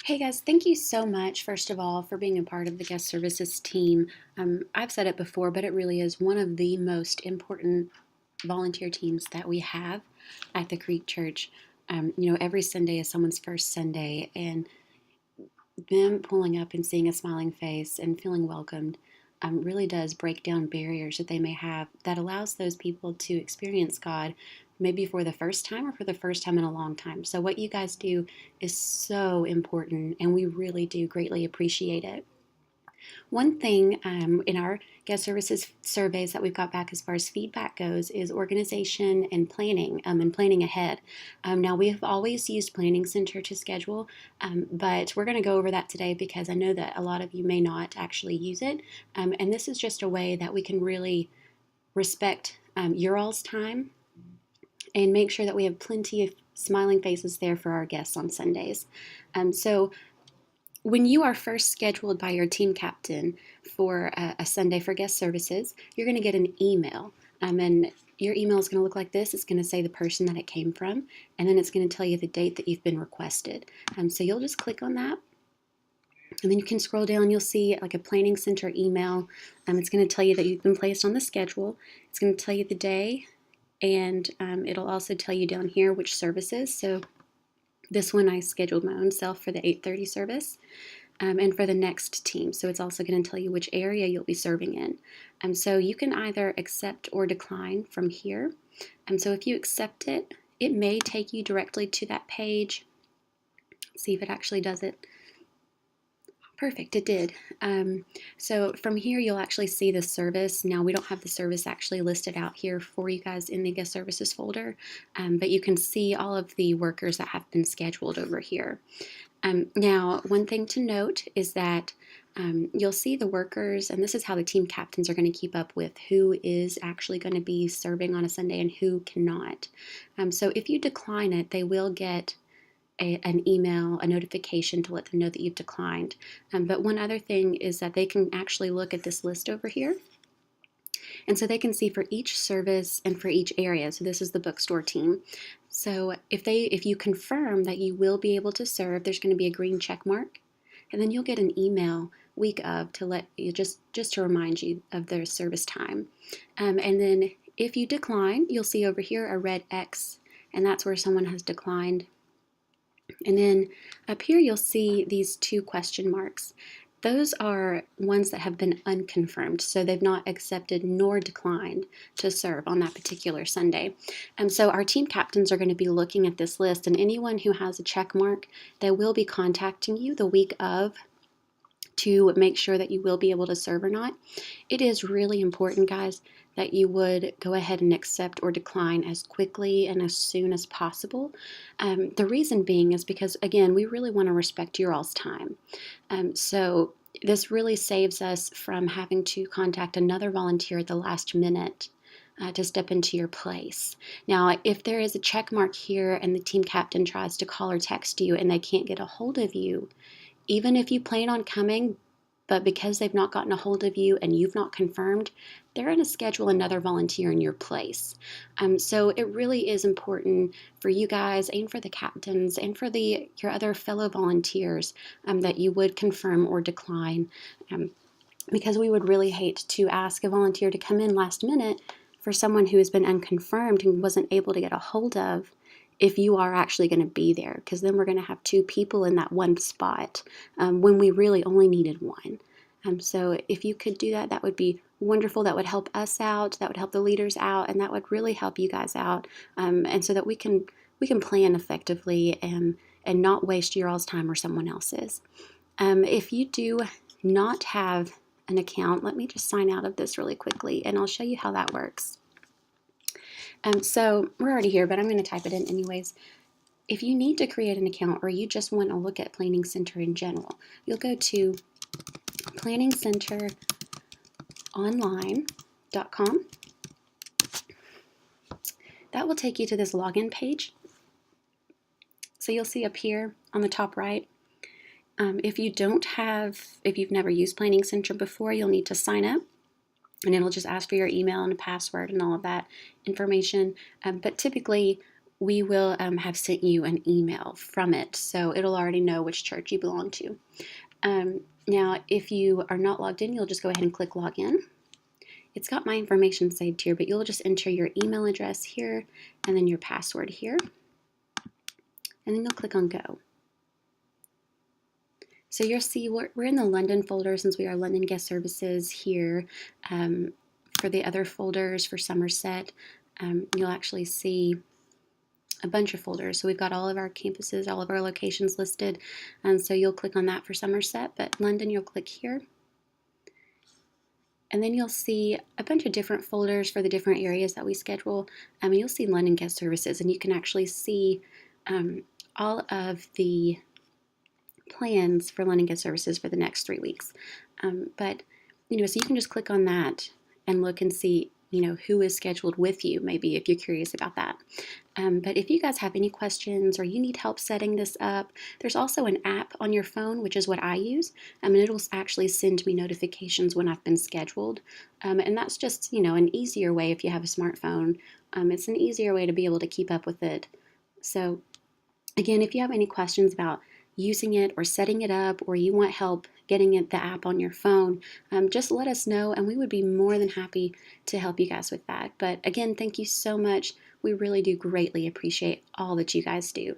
Hey guys, thank you so much, first of all, for being a part of the guest services team. I've said it before, but it really is one of the most important volunteer teams that we have at the Creek Church. Every Sunday is someone's first Sunday, and them pulling up and seeing a smiling face and feeling welcomed really does break down barriers that they may have that allows those people to experience God maybe for the first time or for the first time in a long time. So, what you guys do is so important, and we really do greatly appreciate it. One thing in our guest services surveys that we've got back as far as feedback goes is organization and planning ahead. Now, we have always used Planning Center to schedule, but we're going to go over that today because I know that a lot of you may not actually use it. And this is just a way that we can really respect your all's time and make sure that we have plenty of smiling faces there for our guests on Sundays. So when you are first scheduled by your team captain for a Sunday for guest services, you're going to get an email. And your email is going to look like this. It's going to say the person that it came from, and then it's going to tell you the date that you've been requested. So you'll just click on that. And then you can scroll down, you'll see like a planning center email. It's going to tell you that you've been placed on the schedule. It's going to tell you the day, and it'll also tell you down here which services. So this one I scheduled my own self for the 8:30 service and for the next team. So it's also going to tell you which area you'll be serving in. So you can either accept or decline from here. So if you accept it, it may take you directly to that page. Let's see if it actually does it. Perfect, it did. So from here, you'll actually see the service. Now, we don't have the service actually listed out here for you guys in the guest services folder, but you can see all of the workers that have been scheduled over here. Now, one thing to note is that you'll see the workers, and this is how the team captains are going to keep up with who is actually going to be serving on a Sunday and who cannot. So if you decline it, they will get an email, a notification to let them know that you've declined. But one other thing is that they can actually look at this list over here. And so they can see for each service and for each area. So this is the bookstore team. So if you confirm that you will be able to serve, there's going to be a green check mark. And then you'll get an email week of to let you just to remind you of their service time. And then if you decline, you'll see over here a red X, and that's where someone has declined. And then up here you'll see these two question marks. Those are ones that have been unconfirmed, so they've not accepted nor declined to serve on that particular Sunday. And so our team captains are going to be looking at this list, and anyone who has a check mark, they will be contacting you the week of to make sure that you will be able to serve or not. It is really important, guys, that you would go ahead and accept or decline as quickly and as soon as possible. The reason being is because, again, we really want to respect your all's time. So this really saves us from having to contact another volunteer at the last minute to step into your place. Now, if there is a check mark here and the team captain tries to call or text you and they can't get a hold of you, even if you plan on coming, but because they've not gotten a hold of you and you've not confirmed, they're going to schedule another volunteer in your place. So it really is important for you guys and for the captains and for your other fellow volunteers that you would confirm or decline, because we would really hate to ask a volunteer to come in last minute for someone who has been unconfirmed and wasn't able to get a hold of if you are actually going to be there, because then we're going to have two people in that one spot when we really only needed one. So if you could do that, that would be wonderful. That would help us out, that would help the leaders out, and that would really help you guys out, and so that we can plan effectively and not waste your all's time or someone else's. If you do not have an account, let me just sign out of this really quickly, and I'll show you how that works. So we're already here, but I'm going to type it in anyways. If you need to create an account or you just want to look at Planning Center in general, you'll go to planningcenteronline.com. That will take you to this login page. So you'll see up here on the top right, if you've never used Planning Center before, you'll need to sign up. And it'll just ask for your email and a password and all of that information. But typically, we will have sent you an email from it, so it'll already know which church you belong to. Now, if you are not logged in, you'll just go ahead and click login. It's got my information saved here, but you'll just enter your email address here and then your password here. And then you'll click on go. So you'll see we're in the London folder since we are London Guest Services here. For the other folders for Somerset, you'll actually see a bunch of folders. So we've got all of our campuses, all of our locations listed. So you'll click on that for Somerset, but London, you'll click here. And then you'll see a bunch of different folders for the different areas that we schedule. You'll see London Guest Services, and you can actually see all of the plans for London Guest Services for the next 3 weeks. So you can just click on that and look and see, who is scheduled with you, maybe if you're curious about that. But if you guys have any questions or you need help setting this up, there's also an app on your phone, which is what I use, and it'll actually send me notifications when I've been scheduled. And that's just, an easier way if you have a smartphone. It's an easier way to be able to keep up with it. So again, if you have any questions about using it or setting it up, or you want help getting the app on your phone, just let us know and we would be more than happy to help you guys with that. But again, thank you so much. We really do greatly appreciate all that you guys do.